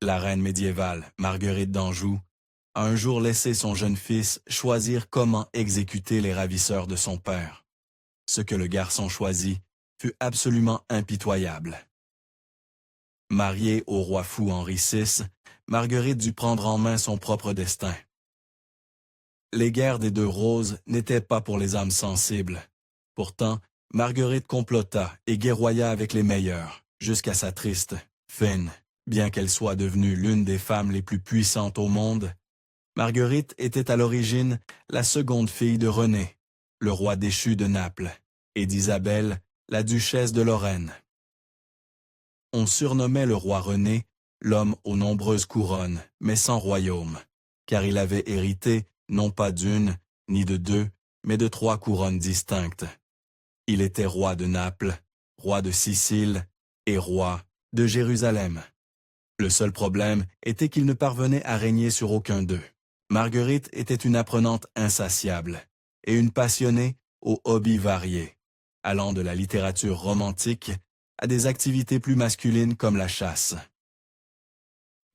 La reine médiévale, Marguerite d'Anjou, a un jour laissé son jeune fils choisir comment exécuter les ravisseurs de son père. Ce que le garçon choisit fut absolument impitoyable. Mariée au roi fou Henri VI, Marguerite dut prendre en main son propre destin. Les guerres des deux roses n'étaient pas pour les âmes sensibles. Pourtant, Marguerite complota et guerroya avec les meilleurs, jusqu'à sa triste fin. Bien qu'elle soit devenue l'une des femmes les plus puissantes au monde, Marguerite était à l'origine la seconde fille de René, le roi déchu de Naples, et d'Isabelle, la duchesse de Lorraine. On surnommait le roi René l'homme aux nombreuses couronnes, mais sans royaume, car il avait hérité non pas d'une, ni de deux, mais de 3 couronnes distinctes. Il était roi de Naples, roi de Sicile et roi de Jérusalem. Le seul problème était qu'il ne parvenait à régner sur aucun d'eux. Marguerite était une apprenante insatiable et une passionnée aux hobbies variés, allant de la littérature romantique à des activités plus masculines comme la chasse.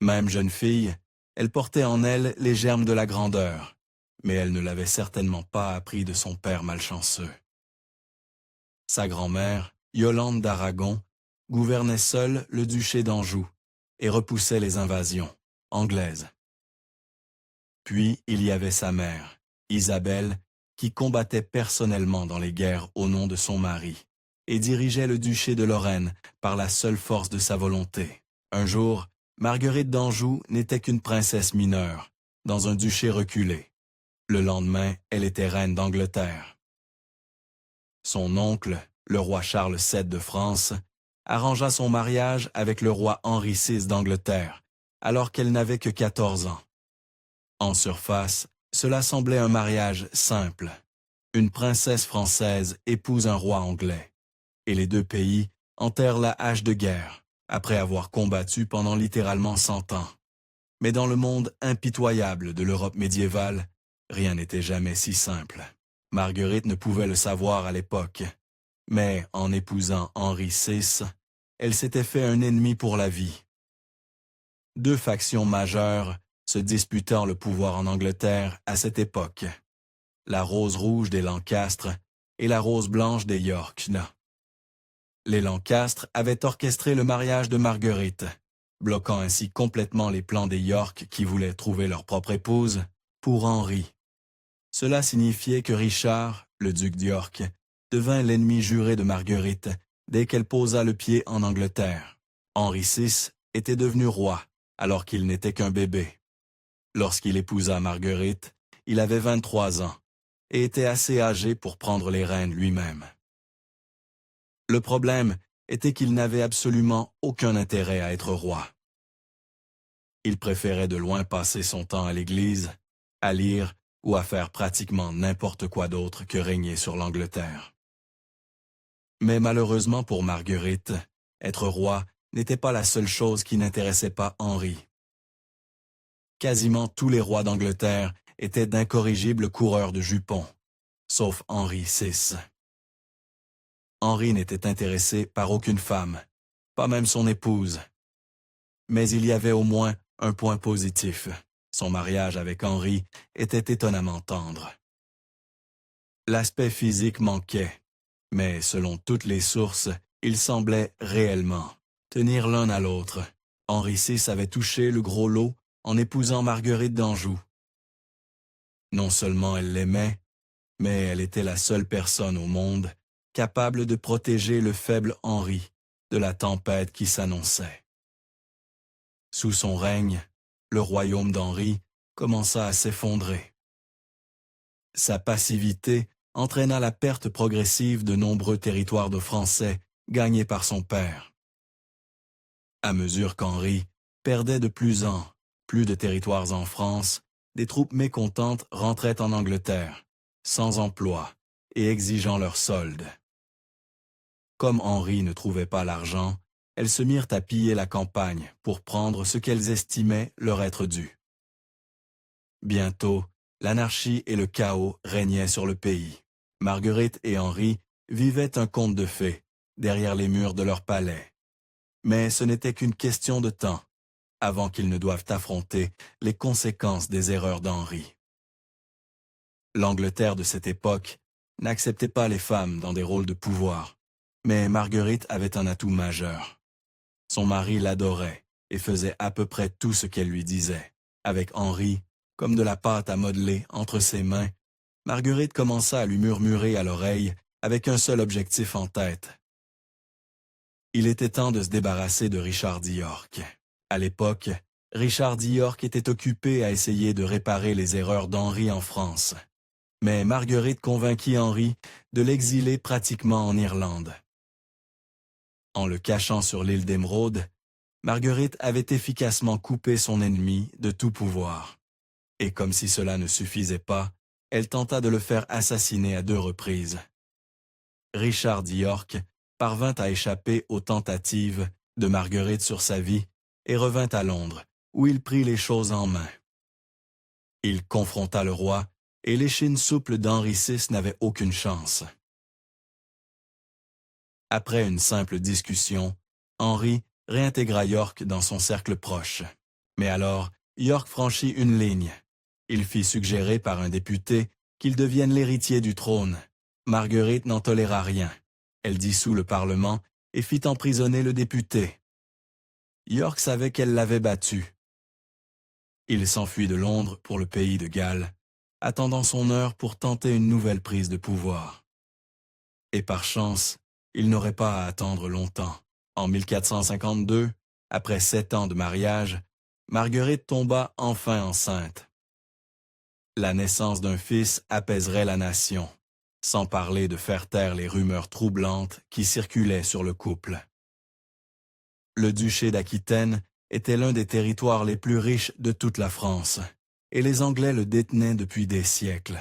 Même jeune fille, elle portait en elle les germes de la grandeur, mais elle ne l'avait certainement pas appris de son père malchanceux. Sa grand-mère, Yolande d'Aragon, gouvernait seule le duché d'Anjou et repoussait les invasions anglaises. Puis il y avait sa mère, Isabelle, qui combattait personnellement dans les guerres au nom de son mari et dirigeait le duché de Lorraine par la seule force de sa volonté. Un jour, Marguerite d'Anjou n'était qu'une princesse mineure, dans un duché reculé. Le lendemain, elle était reine d'Angleterre. Son oncle, le roi Charles VII de France, arrangea son mariage avec le roi Henri VI d'Angleterre, alors qu'elle n'avait que 14 ans. En surface, cela semblait un mariage simple. Une princesse française épouse un roi anglais, et les deux pays enterrent la hache de guerre, après avoir combattu pendant littéralement 100 ans. Mais dans le monde impitoyable de l'Europe médiévale, rien n'était jamais si simple. Marguerite ne pouvait le savoir à l'époque, mais en épousant Henri VI, elle s'était fait un ennemi pour la vie. 2 factions majeures se disputant le pouvoir en Angleterre à cette époque, la rose rouge des Lancastre et la rose blanche des York. Les Lancastre avaient orchestré le mariage de Marguerite, bloquant ainsi complètement les plans des York qui voulaient trouver leur propre épouse pour Henri. Cela signifiait que Richard, le duc d'York, devint l'ennemi juré de Marguerite dès qu'elle posa le pied en Angleterre. Henri VI était devenu roi, alors qu'il n'était qu'un bébé. Lorsqu'il épousa Marguerite, il avait 23 ans et était assez âgé pour prendre les rênes lui-même. Le problème était qu'il n'avait absolument aucun intérêt à être roi. Il préférait de loin passer son temps à l'église, à lire ou à faire pratiquement n'importe quoi d'autre que régner sur l'Angleterre. Mais malheureusement pour Marguerite, être roi n'était pas la seule chose qui n'intéressait pas Henri. Quasiment tous les rois d'Angleterre étaient d'incorrigibles coureurs de jupons, sauf Henri VI. Henri n'était intéressé par aucune femme, pas même son épouse. Mais il y avait au moins un point positif. Son mariage avec Henri était étonnamment tendre. L'aspect physique manquait, mais selon toutes les sources, ils semblaient réellement tenir l'un à l'autre. Henri VI avait touché le gros lot en épousant Marguerite d'Anjou. Non seulement elle l'aimait, mais elle était la seule personne au monde capable de protéger le faible Henri de la tempête qui s'annonçait. Sous son règne, le royaume d'Henri commença à s'effondrer. Sa passivité entraîna la perte progressive de nombreux territoires de Français gagnés par son père. À mesure qu'Henri perdait de plus en plus de territoires en France, des troupes mécontentes rentraient en Angleterre, sans emploi et exigeant leur solde. Comme Henri ne trouvait pas l'argent, elles se mirent à piller la campagne pour prendre ce qu'elles estimaient leur être dû. Bientôt, l'anarchie et le chaos régnaient sur le pays. Marguerite et Henri vivaient un conte de fées derrière les murs de leur palais. Mais ce n'était qu'une question de temps avant qu'ils ne doivent affronter les conséquences des erreurs d'Henri. L'Angleterre de cette époque n'acceptait pas les femmes dans des rôles de pouvoir, mais Marguerite avait un atout majeur. Son mari l'adorait et faisait à peu près tout ce qu'elle lui disait. Avec Henri, comme de la pâte à modeler entre ses mains, Marguerite commença à lui murmurer à l'oreille avec un seul objectif en tête. Il était temps de se débarrasser de Richard d'York. À l'époque, Richard d'York était occupé à essayer de réparer les erreurs d'Henri en France. Mais Marguerite convainquit Henri de l'exiler pratiquement en Irlande. En le cachant sur l'île d'Émeraude, Marguerite avait efficacement coupé son ennemi de tout pouvoir. Et comme si cela ne suffisait pas, elle tenta de le faire assassiner à 2 reprises. Richard d'York parvint à échapper aux tentatives de Marguerite sur sa vie et revint à Londres, où il prit les choses en main. Il confronta le roi, et l'échine souple d'Henri VI n'avait aucune chance. Après une simple discussion, Henri réintégra York dans son cercle proche. Mais alors, York franchit une ligne. Il fit suggérer par un député qu'il devienne l'héritier du trône. Marguerite n'en toléra rien. Elle dissout le Parlement et fit emprisonner le député. York savait qu'elle l'avait battu. Il s'enfuit de Londres pour le pays de Galles, attendant son heure pour tenter une nouvelle prise de pouvoir. Et par chance, il n'aurait pas à attendre longtemps. En 1452, après 7 ans de mariage, Marguerite tomba enfin enceinte. La naissance d'un fils apaiserait la nation, sans parler de faire taire les rumeurs troublantes qui circulaient sur le couple. Le duché d'Aquitaine était l'un des territoires les plus riches de toute la France, et les Anglais le détenaient depuis des siècles.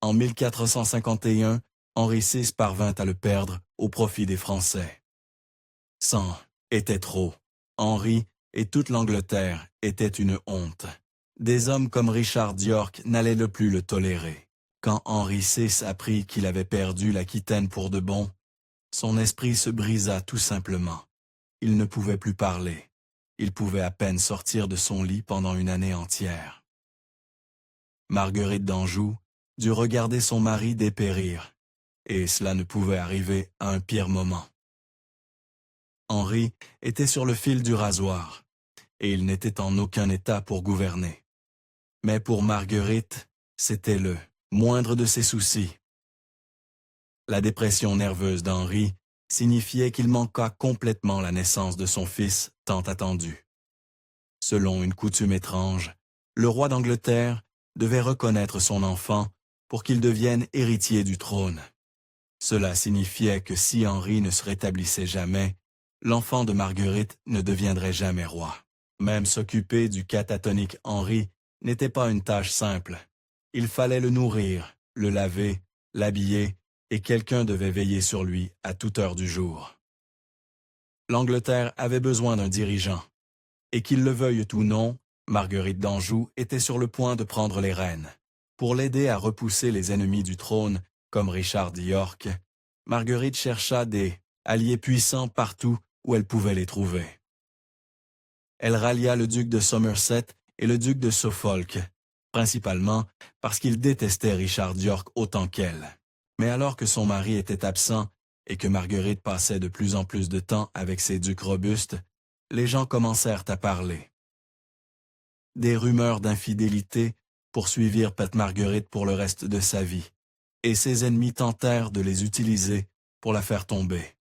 En 1451, Henri VI parvint à le perdre au profit des Français. 100 était trop. Henri et toute l'Angleterre étaient une honte. Des hommes comme Richard d'York n'allaient le plus le tolérer. Quand Henri VI apprit qu'il avait perdu l'Aquitaine pour de bon, son esprit se brisa tout simplement. Il ne pouvait plus parler. Il pouvait à peine sortir de son lit pendant une année entière. Marguerite d'Anjou dut regarder son mari dépérir, et cela ne pouvait arriver à un pire moment. Henri était sur le fil du rasoir, et il n'était en aucun état pour gouverner. Mais pour Marguerite, c'était le moindre de ses soucis. La dépression nerveuse d'Henri signifiait qu'il manqua complètement la naissance de son fils tant attendu. Selon une coutume étrange, le roi d'Angleterre devait reconnaître son enfant pour qu'il devienne héritier du trône. Cela signifiait que si Henri ne se rétablissait jamais, l'enfant de Marguerite ne deviendrait jamais roi. Même s'occuper du catatonique Henri n'était pas une tâche simple. Il fallait le nourrir, le laver, l'habiller, et quelqu'un devait veiller sur lui à toute heure du jour. L'Angleterre avait besoin d'un dirigeant, et qu'il le veuille ou non, Marguerite d'Anjou était sur le point de prendre les rênes. Pour l'aider à repousser les ennemis du trône, comme Richard d'York, Marguerite chercha des alliés puissants partout où elle pouvait les trouver. Elle rallia le duc de Somerset et le duc de Suffolk, principalement parce qu'ils détestaient Richard d'York autant qu'elle. Mais alors que son mari était absent et que Marguerite passait de plus en plus de temps avec ses ducs robustes, les gens commencèrent à parler. Des rumeurs d'infidélité poursuivirent Marguerite pour le reste de sa vie, et ses ennemis tentèrent de les utiliser pour la faire tomber.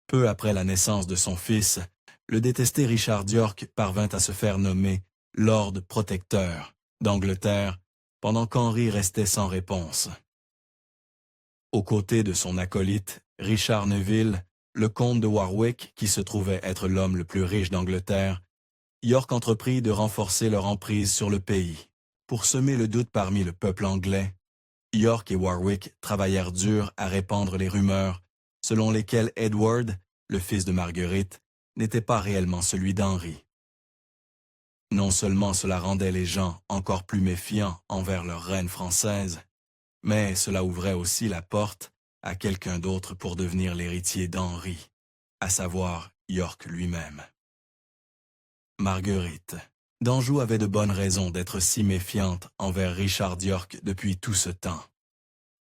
Peu après la naissance de son fils, le détesté Richard d'York parvint à se faire nommer Lord Protecteur d'Angleterre, pendant qu'Henri restait sans réponse. Aux côtés de son acolyte, Richard Neville, le comte de Warwick, qui se trouvait être l'homme le plus riche d'Angleterre, York entreprit de renforcer leur emprise sur le pays. Pour semer le doute parmi le peuple anglais, York et Warwick travaillèrent dur à répandre les rumeurs selon lesquelles Edward, le fils de Marguerite, n'était pas réellement celui d'Henri. Non seulement cela rendait les gens encore plus méfiants envers leur reine française, mais cela ouvrait aussi la porte à quelqu'un d'autre pour devenir l'héritier d'Henri, à savoir York lui-même. Marguerite d'Anjou avait de bonnes raisons d'être si méfiante envers Richard d'York depuis tout ce temps.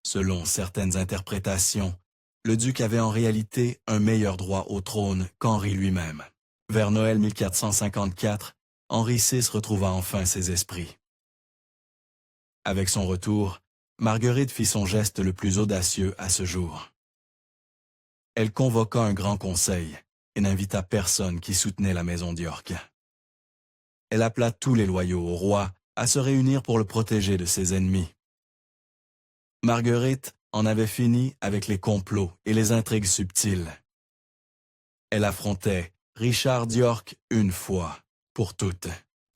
Selon certaines interprétations, le duc avait en réalité un meilleur droit au trône qu'Henri lui-même. Vers Noël 1454, Henri VI retrouva enfin ses esprits. Avec son retour, Marguerite fit son geste le plus audacieux à ce jour. Elle convoqua un grand conseil et n'invita personne qui soutenait la maison d'York. Elle appela tous les loyaux au roi à se réunir pour le protéger de ses ennemis. Marguerite en avait fini avec les complots et les intrigues subtiles. Elle affrontait Richard d'York une fois, pour toutes.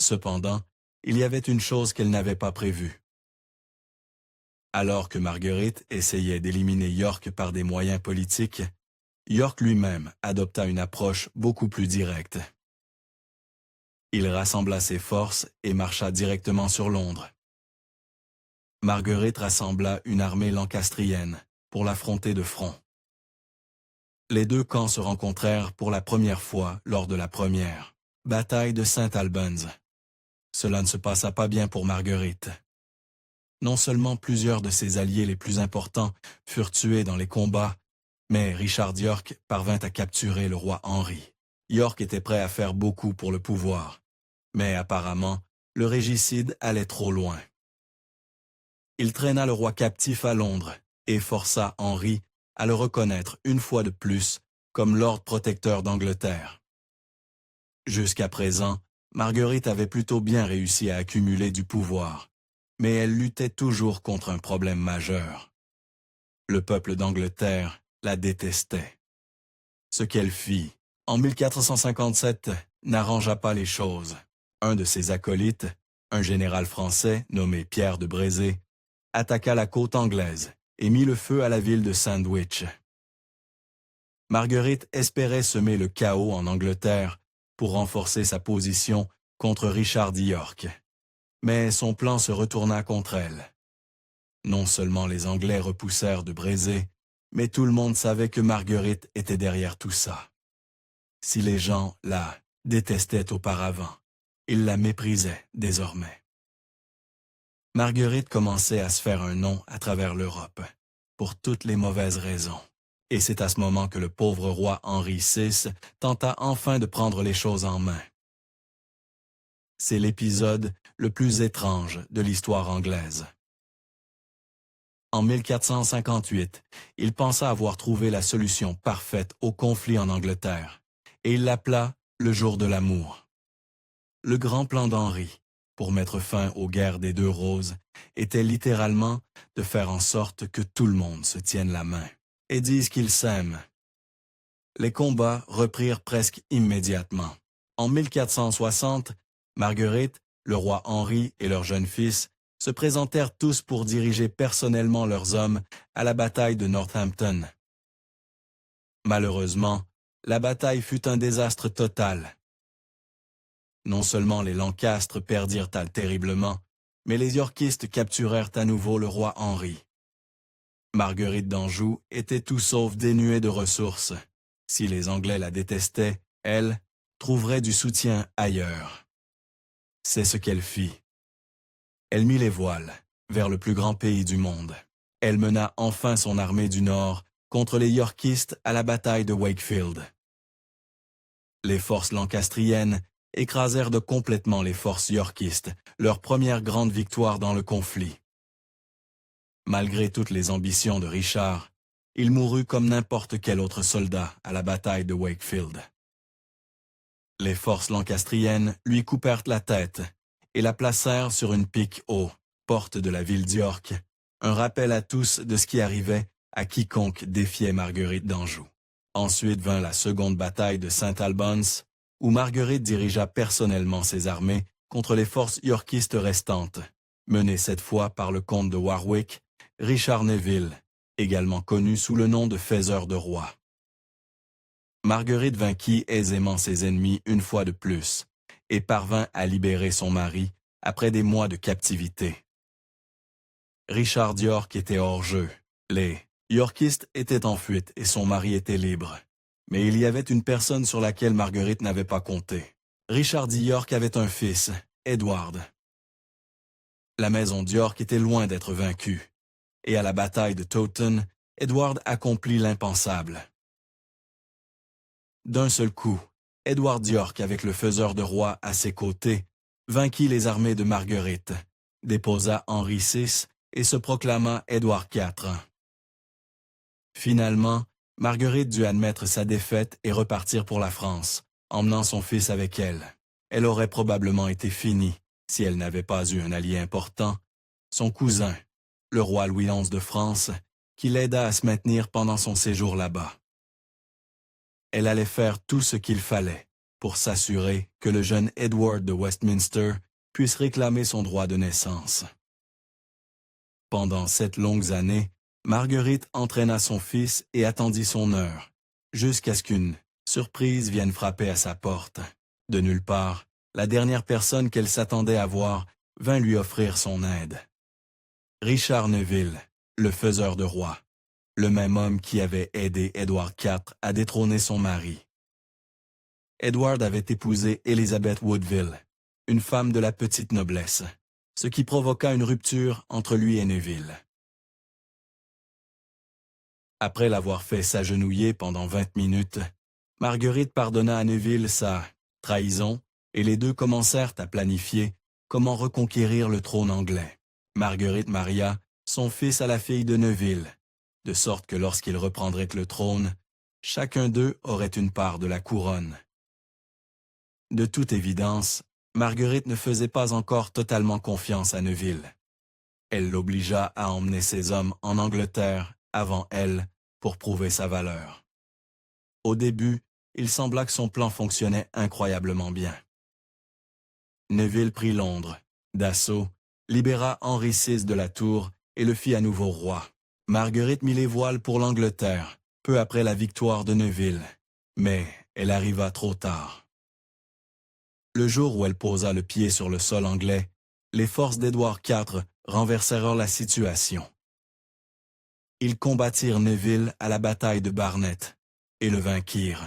Cependant, il y avait une chose qu'elle n'avait pas prévue. Alors que Marguerite essayait d'éliminer York par des moyens politiques, York lui-même adopta une approche beaucoup plus directe. Il rassembla ses forces et marcha directement sur Londres. Marguerite rassembla une armée lancastrienne pour l'affronter de front. Les deux camps se rencontrèrent pour la première fois lors de la première bataille de St. Albans. Cela ne se passa pas bien pour Marguerite. Non seulement plusieurs de ses alliés les plus importants furent tués dans les combats, mais Richard d'York parvint à capturer le roi Henri. York était prêt à faire beaucoup pour le pouvoir, mais apparemment, le régicide allait trop loin. Il traîna le roi captif à Londres et força Henri à le reconnaître une fois de plus comme Lord protecteur d'Angleterre. Jusqu'à présent, Marguerite avait plutôt bien réussi à accumuler du pouvoir, mais elle luttait toujours contre un problème majeur. Le peuple d'Angleterre la détestait. Ce qu'elle fit en 1457 n'arrangea pas les choses. Un de ses acolytes, un général français nommé Pierre de Brézé, attaqua la côte anglaise et mit le feu à la ville de Sandwich. Marguerite espérait semer le chaos en Angleterre pour renforcer sa position contre Richard d'York. Mais son plan se retourna contre elle. Non seulement les Anglais repoussèrent de Brézé, mais tout le monde savait que Marguerite était derrière tout ça. Si les gens la détestaient auparavant, ils la méprisaient désormais. Marguerite commençait à se faire un nom à travers l'Europe, pour toutes les mauvaises raisons. Et c'est à ce moment que le pauvre roi Henri VI tenta enfin de prendre les choses en main. C'est l'épisode le plus étrange de l'histoire anglaise. En 1458, il pensa avoir trouvé la solution parfaite au conflit en Angleterre, et il l'appela le jour de l'amour. Le grand plan d'Henri, pour mettre fin aux guerres des deux roses, était littéralement de faire en sorte que tout le monde se tienne la main et dise qu'ils s'aiment. Les combats reprirent presque immédiatement. En 1460, Marguerite, le roi Henri et leur jeune fils se présentèrent tous pour diriger personnellement leurs hommes à la bataille de Northampton. Malheureusement, la bataille fut un désastre total. Non seulement les Lancastres perdirent terriblement, mais les Yorkistes capturèrent à nouveau le roi Henri. Marguerite d'Anjou était tout sauf dénuée de ressources. Si les Anglais la détestaient, elle trouverait du soutien ailleurs. C'est ce qu'elle fit. Elle mit les voiles vers le plus grand pays du monde. Elle mena enfin son armée du Nord contre les Yorkistes à la bataille de Wakefield. Les forces lancastriennes écrasèrent de complètement les forces yorkistes, leur première grande victoire dans le conflit. Malgré toutes les ambitions de Richard, il mourut comme n'importe quel autre soldat à la bataille de Wakefield. Les forces lancastriennes lui coupèrent la tête et la placèrent sur une pique haut, porte de la ville d'York, un rappel à tous de ce qui arrivait à quiconque défiait Marguerite d'Anjou. Ensuite vint la seconde bataille de St. Albans, où Marguerite dirigea personnellement ses armées contre les forces yorkistes restantes, menées cette fois par le comte de Warwick, Richard Neville, également connu sous le nom de Faiseur de Rois. Marguerite vainquit aisément ses ennemis une fois de plus, et parvint à libérer son mari après des mois de captivité. Richard d'York était hors jeu. Les Yorkistes étaient en fuite et son mari était libre. Mais il y avait une personne sur laquelle Marguerite n'avait pas compté. Richard d'York avait un fils, Edward. La maison d'York était loin d'être vaincue, et à la bataille de Towton, Edward accomplit l'impensable. D'un seul coup, Edward d'York, avec le faiseur de roi à ses côtés, vainquit les armées de Marguerite, déposa Henri VI et se proclama Édouard IV. Finalement, Marguerite dut admettre sa défaite et repartir pour la France, emmenant son fils avec elle. Elle aurait probablement été finie si elle n'avait pas eu un allié important, son cousin, le roi Louis XI de France, qui l'aida à se maintenir pendant son séjour là-bas. Elle allait faire tout ce qu'il fallait pour s'assurer que le jeune Edward de Westminster puisse réclamer son droit de naissance. Pendant 7 longues années, Marguerite entraîna son fils et attendit son heure, jusqu'à ce qu'une surprise vienne frapper à sa porte. De nulle part, la dernière personne qu'elle s'attendait à voir vint lui offrir son aide. Richard Neville, le faiseur de roi, le même homme qui avait aidé Édouard IV à détrôner son mari. Edward avait épousé Elizabeth Woodville, une femme de la petite noblesse, ce qui provoqua une rupture entre lui et Neville. Après l'avoir fait s'agenouiller pendant 20 minutes, Marguerite pardonna à Neville sa trahison et les deux commencèrent à planifier comment reconquérir le trône anglais. Marguerite maria son fils à la fille de Neville, de sorte que lorsqu'ils reprendraient le trône, chacun d'eux aurait une part de la couronne. De toute évidence, Marguerite ne faisait pas encore totalement confiance à Neville. Elle l'obligea à emmener ses hommes en Angleterre avant elle pour prouver sa valeur. Au début, il sembla que son plan fonctionnait incroyablement bien. Neville prit Londres, d'assaut, libéra Henri VI de la Tour et le fit à nouveau roi. Marguerite mit les voiles pour l'Angleterre, peu après la victoire de Neville, mais elle arriva trop tard. Le jour où elle posa le pied sur le sol anglais, les forces d'Édouard IV renversèrent la situation. Ils combattirent Neville à la bataille de Barnet et le vainquirent.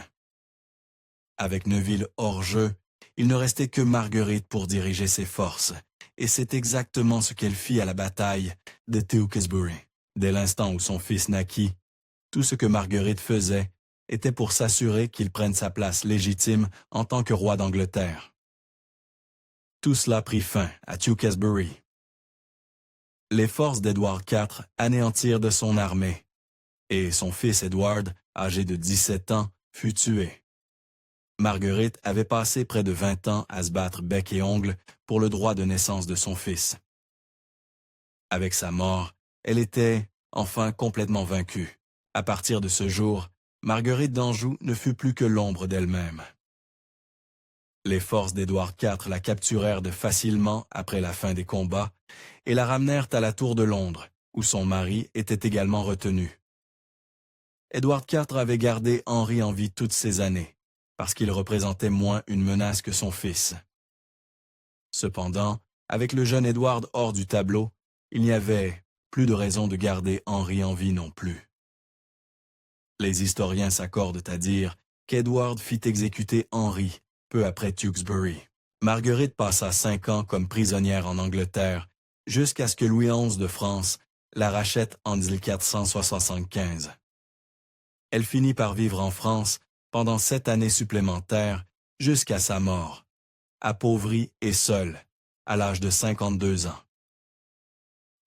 Avec Neville hors jeu, il ne restait que Marguerite pour diriger ses forces, et c'est exactement ce qu'elle fit à la bataille de Tewkesbury. Dès l'instant où son fils naquit, tout ce que Marguerite faisait était pour s'assurer qu'il prenne sa place légitime en tant que roi d'Angleterre. Tout cela prit fin à Tewkesbury. Les forces d'Édouard IV anéantirent de son armée, et son fils Edward, âgé de 17 ans, fut tué. Marguerite avait passé près de 20 ans à se battre bec et ongle pour le droit de naissance de son fils. Avec sa mort, elle était, enfin, complètement vaincue. À partir de ce jour, Marguerite d'Anjou ne fut plus que l'ombre d'elle-même. Les forces d'Édouard IV la capturèrent facilement après la fin des combats et la ramenèrent à la Tour de Londres, où son mari était également retenu. Édouard IV avait gardé Henri en vie toutes ces années, parce qu'il représentait moins une menace que son fils. Cependant, avec le jeune Édouard hors du tableau, il n'y avait plus de raison de garder Henri en vie non plus. Les historiens s'accordent à dire qu'Édouard fit exécuter Henri peu après Tewkesbury. Marguerite passa 5 ans comme prisonnière en Angleterre, jusqu'à ce que Louis XI de France la rachète en 1475. Elle finit par vivre en France pendant 7 années supplémentaires, jusqu'à sa mort, appauvrie et seule, à l'âge de 52 ans.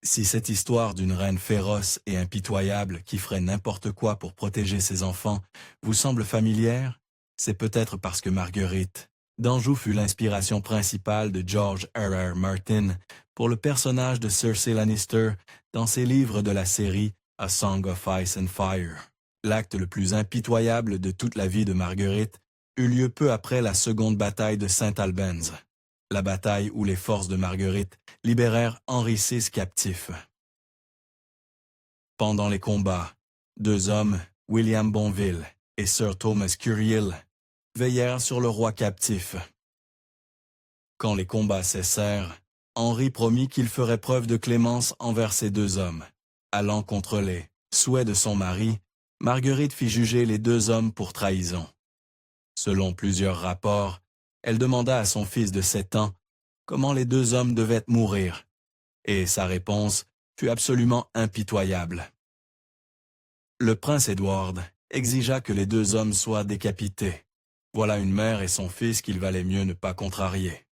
Si cette histoire d'une reine féroce et impitoyable qui ferait n'importe quoi pour protéger ses enfants vous semble familière, c'est peut-être parce que Marguerite d'Anjou fut l'inspiration principale de George R.R. Martin pour le personnage de Cersei Lannister dans ses livres de la série A Song of Ice and Fire. L'acte le plus impitoyable de toute la vie de Marguerite eut lieu peu après la seconde bataille de Saint Albans, la bataille où les forces de Marguerite libérèrent Henri VI captif. Pendant les combats, 2 hommes, William Bonville et Sir Thomas Curiel, veillèrent sur le roi captif. Quand les combats cessèrent, Henri promit qu'il ferait preuve de clémence envers ces 2 hommes. Allant contre les souhaits de son mari, Marguerite fit juger les 2 hommes pour trahison. Selon plusieurs rapports, Elle demanda à son fils de 7 ans comment les deux hommes devaient mourir, et sa réponse fut absolument impitoyable. Le prince Edward exigea que les deux hommes soient décapités. Voilà une mère et son fils qu'il valait mieux ne pas contrarier.